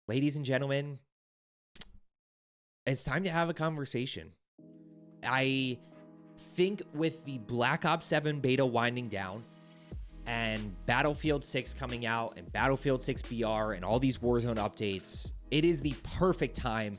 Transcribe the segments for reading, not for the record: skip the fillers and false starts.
ladies and gentlemen, it's time to have a conversation. I think with the Black Ops 7 beta winding down and Battlefield 6 coming out and Battlefield 6 BR and all these Warzone updates, it is the perfect time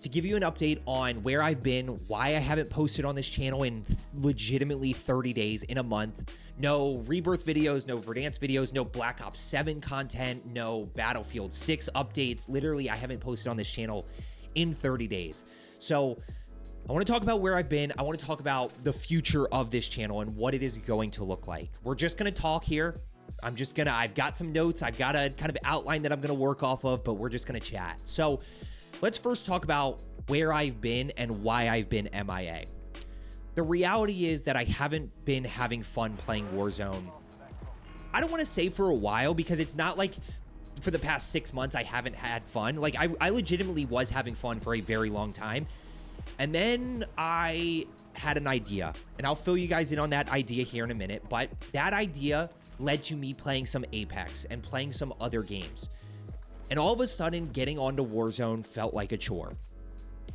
to give you an update on where I've been, why I haven't posted on this channel in legitimately 30 days, in a month. No Rebirth videos, no Verdansk videos, no Black Ops 7 content, no Battlefield 6 updates. Literally, I haven't posted on this channel in 30 days. So I want to talk about where I've been. I want to talk about the future of this channel and what it is going to look like. We're just going to talk here. I've got some notes. I've got a kind of outline that I'm going to work off of, but we're just going to chat. So let's first talk about where I've been and why I've been MIA. The reality is that I haven't been having fun playing Warzone. I don't want to say for a while, because it's not like for the past 6 months I haven't had fun. Like I legitimately was having fun for a very long time. And then I had an idea, and I'll fill you guys in on that idea here in a minute. But that idea led to me playing some Apex and playing some other games. And all of a sudden, getting onto Warzone felt like a chore.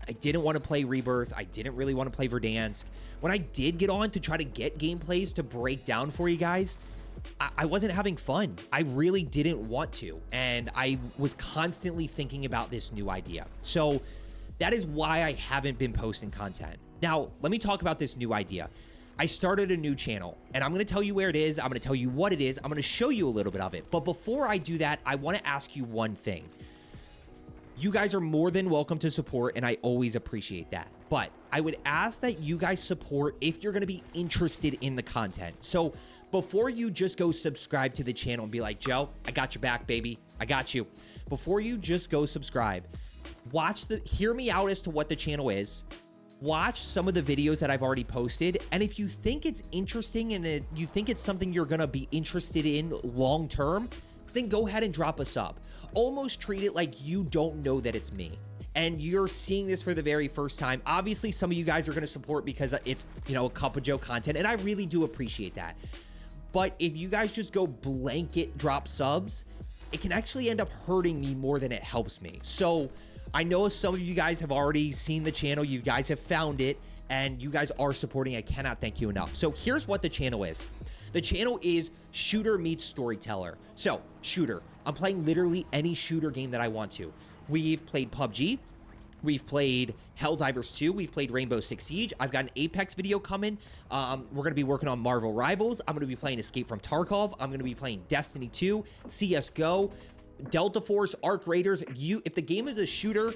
I didn't want to play Rebirth. I didn't really want to play Verdansk. When I did get on to try to get gameplays to break down for you guys, I wasn't having fun. I really didn't want to. And I was constantly thinking about this new idea. So that is why I haven't been posting content. Now, let me talk about this new idea. I started a new channel, and I'm going to tell you where it is. I'm going to tell you what it is. I'm going to show you a little bit of it. But before I do that, I want to ask you one thing. You guys are more than welcome to support, and I always appreciate that. But I would ask that you guys support if you're going to be interested in the content. So before you just go subscribe to the channel and be like, Joe, I got your back, baby. I got you. Before you just go subscribe, hear me out as to what the channel is. Watch some of the videos that I've already posted. And if you think it's interesting and you think it's something you're going to be interested in long term, then go ahead and drop a sub. Almost treat it like you don't know that it's me and you're seeing this for the very first time. Obviously, some of you guys are going to support because it's, a Cup of Joe content, and I really do appreciate that. But if you guys just go blanket drop subs, it can actually end up hurting me more than it helps me. So I know some of you guys have already seen the channel. You guys have found it, and you guys are supporting. I cannot thank you enough. So here's what the channel is. The channel is Shooter Meets Storyteller. So, Shooter. I'm playing literally any shooter game that I want to. We've played PUBG. We've played Helldivers 2. We've played Rainbow Six Siege. I've got an Apex video coming. We're going to be working on Marvel Rivals. I'm going to be playing Escape from Tarkov. I'm going to be playing Destiny 2, CSGO, Delta Force, Arc Raiders. If the game is a shooter,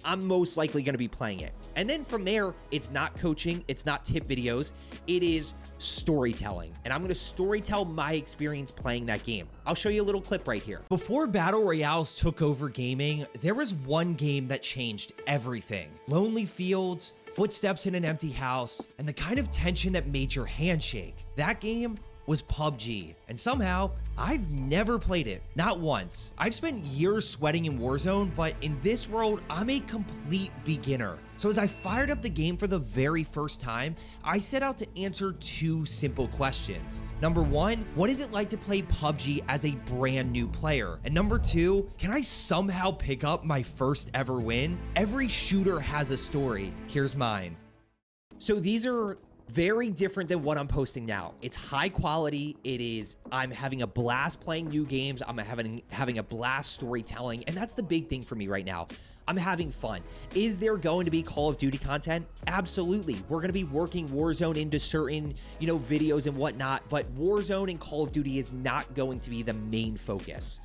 I'm most likely going to be playing it. And then from there, it's not coaching, it's not tip videos, it is storytelling. And I'm going to storytell my experience playing that game. I'll show you a little clip right here. Before Battle Royales took over gaming, there was one game that changed everything. Lonely Fields, footsteps in an empty house, and the kind of tension that made your hand shake. That game was PUBG, and somehow I've never played it, not once. I've spent years sweating in Warzone, but in this world, I'm a complete beginner. So as I fired up the game for the very first time, I set out to answer two simple questions. Number one, what is it like to play PUBG as a brand new player? And number two, can I somehow pick up my first ever win? Every shooter has a story. Here's mine. So these are very different than what I'm posting now. It's high quality. I'm having a blast playing new games. I'm having a blast storytelling. And that's the big thing for me right now. I'm having fun. Is there going to be Call of Duty content? Absolutely. We're going to be working Warzone into certain, videos and whatnot, but Warzone and Call of Duty is not going to be the main focus.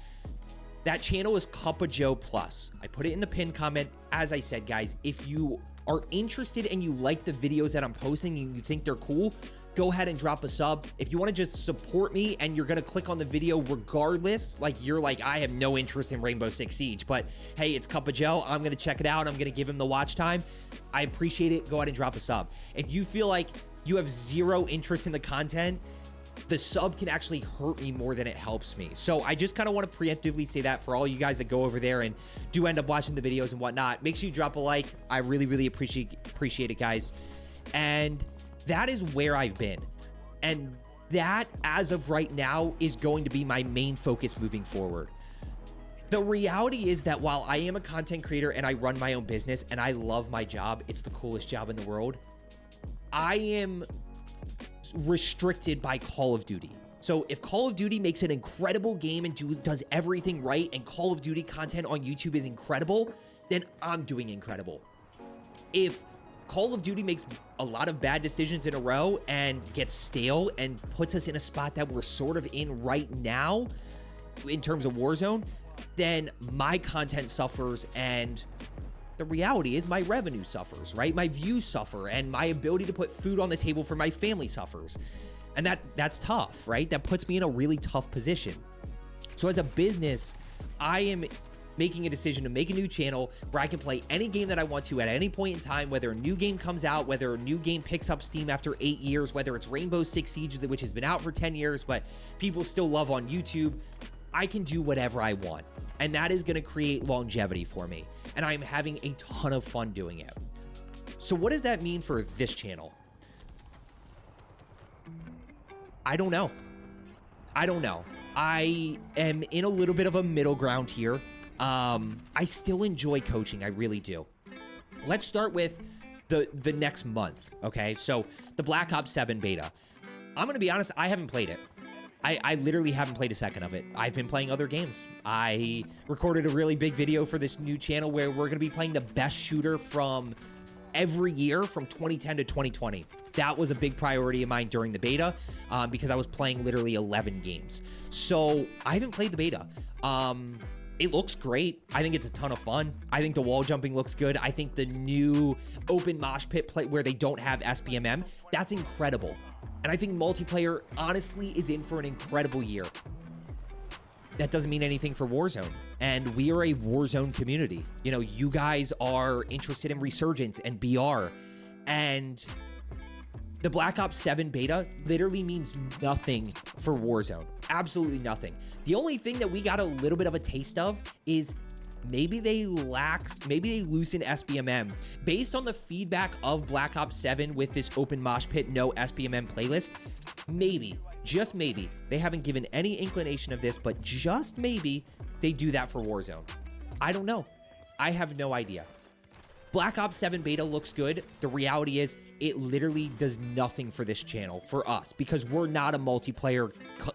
That channel is Cup of Joe Plus. I put it in the pinned comment. As I said, guys, if you are interested and you like the videos that I'm posting and you think they're cool, go ahead and drop a sub. If you want to just support me and you're going to click on the video regardless, like you're like, I have no interest in Rainbow Six Siege, but hey, it's Cup of Joe. I'm going to check it out. I'm going to give him the watch time. I appreciate it. Go ahead and drop a sub. If you feel like you have zero interest in the content, the sub can actually hurt me more than it helps me. So I just kind of want to preemptively say that for all you guys that go over there and do end up watching the videos and whatnot. Make sure you drop a like. I really, really appreciate it, guys. And that is where I've been. And that, as of right now, is going to be my main focus moving forward. The reality is that while I am a content creator and I run my own business and I love my job, it's the coolest job in the world, I am restricted by Call of Duty. So if Call of Duty makes an incredible game and does everything right and Call of Duty content on YouTube is incredible, then I'm doing incredible. If Call of Duty makes a lot of bad decisions in a row and gets stale and puts us in a spot that we're sort of in right now in terms of Warzone, then my content suffers, and the reality is my revenue suffers, right? My views suffer, and my ability to put food on the table for my family suffers. And that's tough, right? That puts me in a really tough position. So as a business, I am making a decision to make a new channel where I can play any game that I want to at any point in time, whether a new game comes out, whether a new game picks up steam after 8 years, whether it's Rainbow Six Siege, which has been out for 10 years, but people still love on YouTube. I can do whatever I want, and that is going to create longevity for me, and I'm having a ton of fun doing it. So what does that mean for this channel? I don't know. I am in a little bit of a middle ground here. I still enjoy coaching. I really do. Let's start with the next month, okay? So the Black Ops 7 beta. I'm going to be honest, I haven't played it. I literally haven't played a second of it. I've been playing other games. I recorded a really big video for this new channel where we're going to be playing the best shooter from every year from 2010 to 2020. That was a big priority of mine during the beta because I was playing literally 11 games. So I haven't played the beta. It looks great. I think it's a ton of fun. I think the wall jumping looks good. I think the new open mosh pit play where they don't have SBMM, that's incredible. And I think multiplayer, honestly, is in for an incredible year. That doesn't mean anything for Warzone. And we are a Warzone community. You know, you guys are interested in Resurgence and BR. And the Black Ops 7 beta literally means nothing for Warzone. Absolutely nothing. The only thing that we got a little bit of a taste of is maybe they loosen SBMM. Based on the feedback of Black Ops 7 with this open mosh pit, no SBMM playlist, maybe, just maybe, they haven't given any inclination of this, but just maybe they do that for Warzone. I don't know. I have no idea. Black Ops 7 beta looks good. The reality is it literally does nothing for this channel, for us, because we're not a multiplayer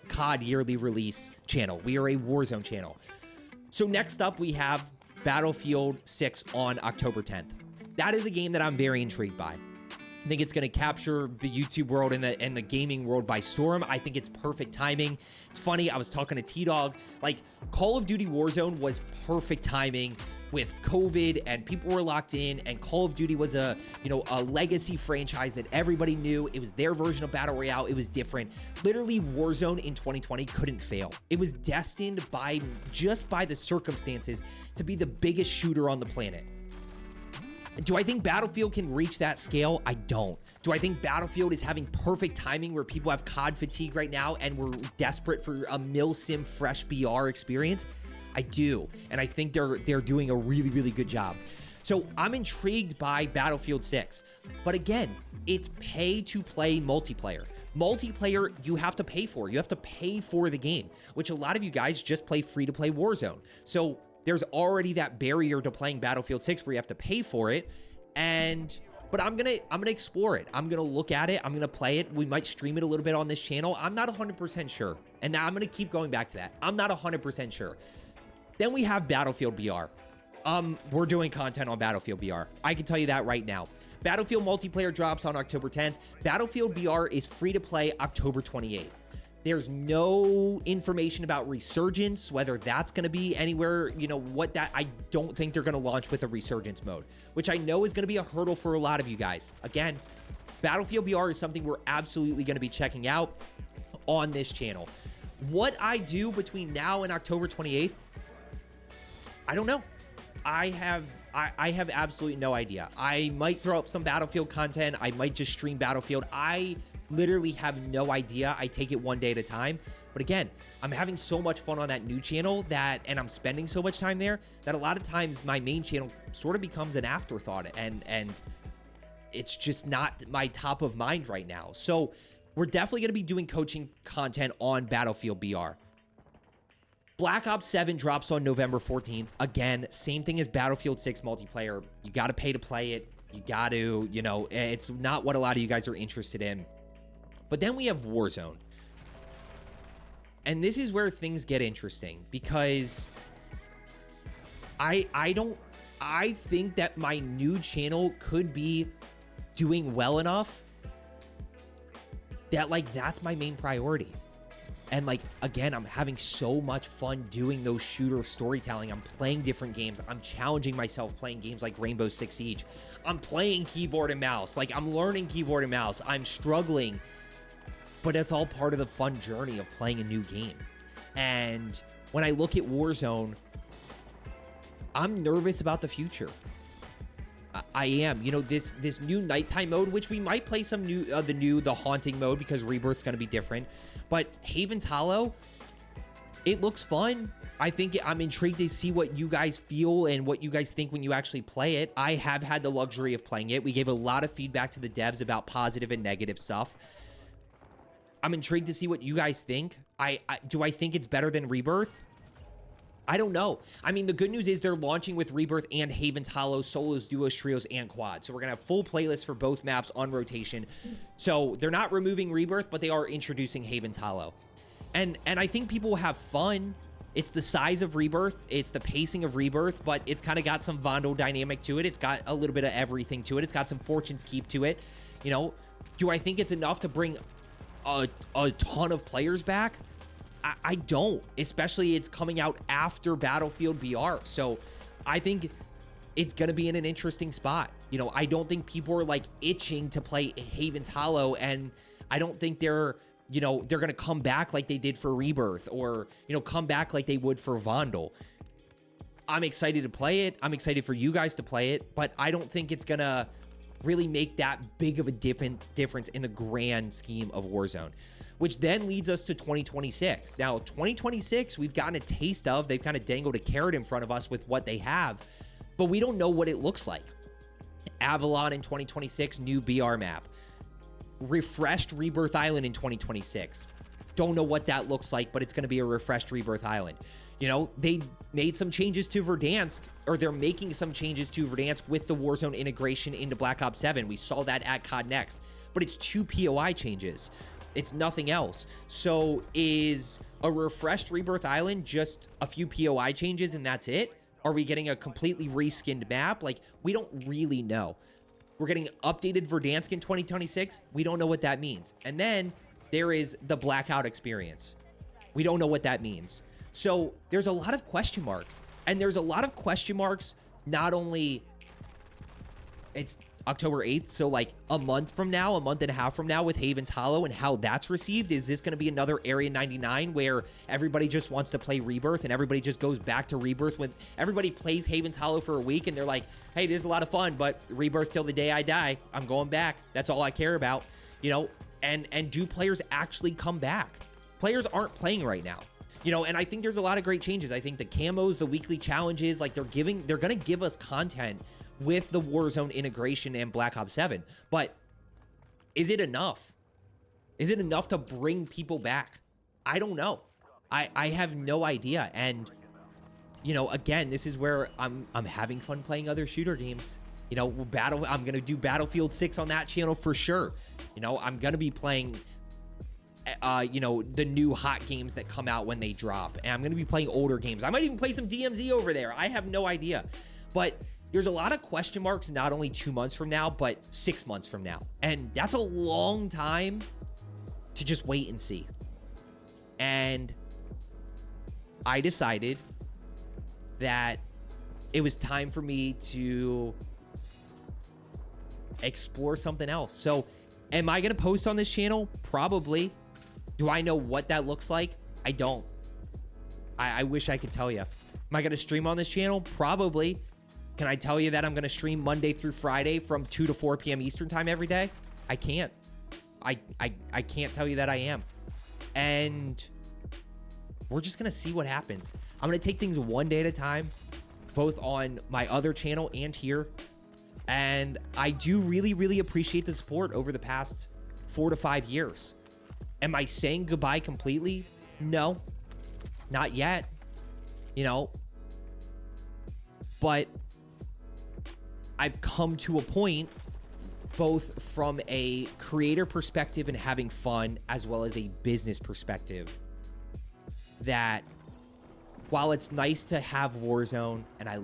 COD yearly release channel. We are a Warzone channel. So next up, we have Battlefield 6 on October 10th. That is a game that I'm very intrigued by. I think it's going to capture the YouTube world and the gaming world by storm. I think it's perfect timing. It's funny, I was talking to T-Dog. Like, Call of Duty Warzone was perfect timing with COVID and people were locked in, and Call of Duty was a legacy franchise that everybody knew. It was their version of Battle Royale. It was different. Literally, Warzone in 2020 couldn't fail. It was destined just by the circumstances to be the biggest shooter on the planet. Do I think Battlefield can reach that scale? I don't. Do I think Battlefield is having perfect timing where people have COD fatigue right now and we're desperate for a Milsim fresh BR experience? I do, and I think they're doing a really, really good job. So I'm intrigued by Battlefield 6, but again, it's pay-to-play multiplayer. Multiplayer, you have to pay for. You have to pay for the game, which a lot of you guys just play free-to-play Warzone. So there's already that barrier to playing Battlefield 6 where you have to pay for it, but I'm gonna explore it. I'm gonna look at it. I'm gonna play it. We might stream it a little bit on this channel. I'm not 100% sure, and now I'm gonna keep going back to that. I'm not 100% sure. Then we have Battlefield BR. We're doing content on Battlefield BR. I can tell you that right now. Battlefield multiplayer drops on October 10th. Battlefield BR is free to play October 28th. There's no information about Resurgence, whether that's going to be anywhere, I don't think they're going to launch with a Resurgence mode, which I know is going to be a hurdle for a lot of you guys. Again, Battlefield BR is something we're absolutely going to be checking out on this channel. What I do between now and October 28th, I don't know. I have absolutely no idea. I might throw up some Battlefield content. I might just stream Battlefield. I literally have no idea. I take it one day at a time. But again, I'm having so much fun on that new channel and I'm spending so much time there that a lot of times my main channel sort of becomes an afterthought, and it's just not my top of mind right now. So we're definitely going to be doing coaching content on Battlefield BR. Black Ops 7 drops on November 14th. Again, same thing as Battlefield 6 multiplayer. You got to pay to play it. You got to, you know, it's not what a lot of you guys are interested in. But then we have Warzone. And this is where things get interesting because I think that my new channel could be doing well enough that, like, that's my main priority. And, like, again, I'm having so much fun doing those shooter storytelling. I'm playing different games. I'm challenging myself playing games like Rainbow Six Siege. I'm playing keyboard and mouse. Like, I'm learning keyboard and mouse. I'm struggling. But it's all part of the fun journey of playing a new game. And when I look at Warzone, I'm nervous about the future. I am. You know, this new nighttime mode, which we might play some new the haunting mode because Rebirth's going to be different. But Haven's Hollow, it looks fun. I think I'm intrigued to see what you guys feel and what you guys think when you actually play it. I have had the luxury of playing it. We gave a lot of feedback to the devs about positive and negative stuff. I'm intrigued to see what you guys think. Do I think it's better than Rebirth? I don't know. I mean, the good news is they're launching with Rebirth and Haven's Hollow, solos, duos, trios, and quads. So we're going to have full playlists for both maps on rotation. So they're not removing Rebirth, but they are introducing Haven's Hollow. And I think people will have fun. It's the size of Rebirth. It's the pacing of Rebirth, but it's kind of got some Vondel dynamic to it. It's got a little bit of everything to it. It's got some Fortune's Keep to it. You know, do I think it's enough to bring a ton of players back? I don't, especially it's coming out after Battlefield BR. So I think it's going to be in an interesting spot. You know, I don't think people are like itching to play Haven's Hollow, and I don't think they're going to come back like they did for Rebirth or, you know, come back like they would for Vondel. I'm excited to play it. I'm excited for you guys to play it, but I don't think it's going to really make that big of a difference in the grand scheme of Warzone. Which then leads us to 2026. Now, 2026, we've gotten a taste of. They've kind of dangled a carrot in front of us with what they have, but we don't know what it looks like. Avalon in 2026, new BR map. Refreshed Rebirth Island in 2026. Don't know what that looks like, but it's going to be a refreshed Rebirth Island. You know, they made some changes to Verdansk, or they're making some changes to Verdansk with the Warzone integration into Black Ops 7. We saw that at COD Next, but it's 2 POI changes. It's nothing else. So is a refreshed Rebirth Island just a few POI changes and that's it? Are we getting a completely reskinned map? Like, we don't really know. We're getting updated Verdansk in 2026. We don't know what that means. And then there is the Blackout experience. We don't know what that means. So there's a lot of question marks. And there's a lot of question marks, not only it's October 8th, so like a month from now, a month and a half from now with Haven's Hollow and how that's received. Is this going to be another Area 99 where everybody just wants to play Rebirth and everybody just goes back to Rebirth when everybody plays Haven's Hollow for a week and they're like, hey, this is a lot of fun, but Rebirth till the day I die. I'm going back. That's all I care about, you know? And do players actually come back? Players aren't playing right now. You know, and I think there's a lot of great changes. I think the camos, the weekly challenges, like they're going to give us content with the Warzone integration and Black Ops 7. But is it enough? Is it enough to bring people back? I don't know. I have no idea. And, you know, again, this is where I'm having fun playing other shooter games. You know, I'm going to do Battlefield 6 on that channel for sure. You know, I'm going to be playing you know, the new hot games that come out when they drop. And I'm going to be playing older games. I might even play some DMZ over there. I have no idea. But there's a lot of question marks, not only 2 months from now, but 6 months from now. And that's a long time to just wait and see. And I decided that it was time for me to explore something else. So am I going to post on this channel? Probably. Do I know what that looks like? I don't. I wish I could tell you. Am I going to stream on this channel? Probably. Can I tell you that I'm going to stream Monday through Friday from 2 to 4 p.m. Eastern time every day? I can't. I can't tell you that I am. And we're just going to see what happens. I'm going to take things one day at a time, both on my other channel and here. And I do really, really appreciate the support over the past 4 to 5 years. Am I saying goodbye completely? No, not yet. you know, but I've come to a point, both from a creator perspective and having fun, as well as a business perspective, that while it's nice to have Warzone, and I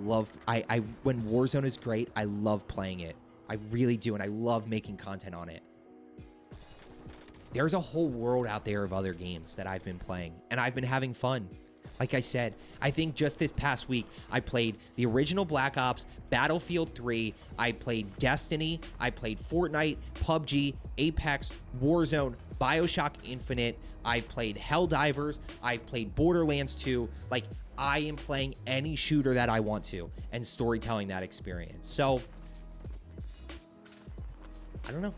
when Warzone is great, I love playing it. I really do, and I love making content on it. There's a whole world out there of other games that I've been playing, and I've been having fun. Like I said, I think just this past week, I played the original Black Ops, Battlefield 3, I played Destiny, I played Fortnite, PUBG, Apex, Warzone, BioShock Infinite, I played Helldivers, I've played Borderlands 2. Like, I am playing any shooter that I want to and storytelling that experience. So, I don't know.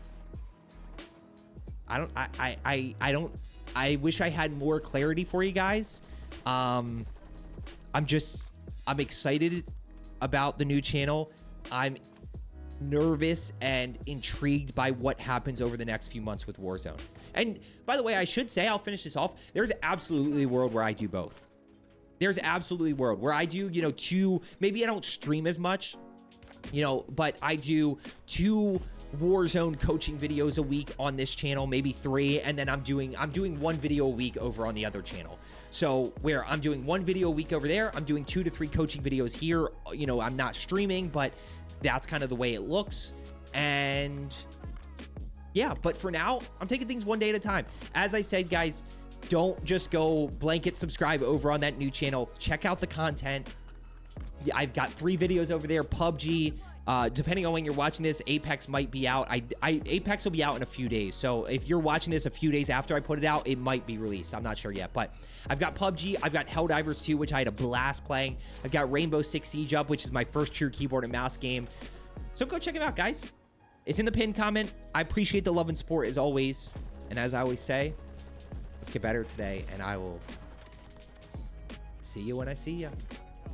I wish I had more clarity for you guys. I'm excited about the new channel. I'm nervous and intrigued by what happens over the next few months with Warzone. And by the way, I should say, I'll finish this off. There's absolutely a world where I do both. There's absolutely a world where I do, you know, maybe I don't stream as much, you know, but I do 2 Warzone coaching videos a week on this channel, maybe 3, and then I'm doing 1 video a week over on the other channel. So where I'm doing 1 video a week over there, I'm doing 2 to 3 coaching videos here. You know, I'm not streaming, but that's kind of the way it looks. And yeah, but for now, I'm taking things one day at a time. As I said, guys, don't just go blanket subscribe over on that new channel. Check out the content. I've got 3 videos over there. PUBG, depending on when you're watching this, Apex might be out. Apex will be out in a few days. So if you're watching this a few days after I put it out, it might be released. I'm not sure yet, but I've got PUBG. I've got Helldivers 2, which I had a blast playing. I've got Rainbow Six Siege up, which is my first true keyboard and mouse game. So go check it out, guys. It's in the pinned comment. I appreciate the love and support as always. And as I always say, let's get better today, and I will see you when I see you.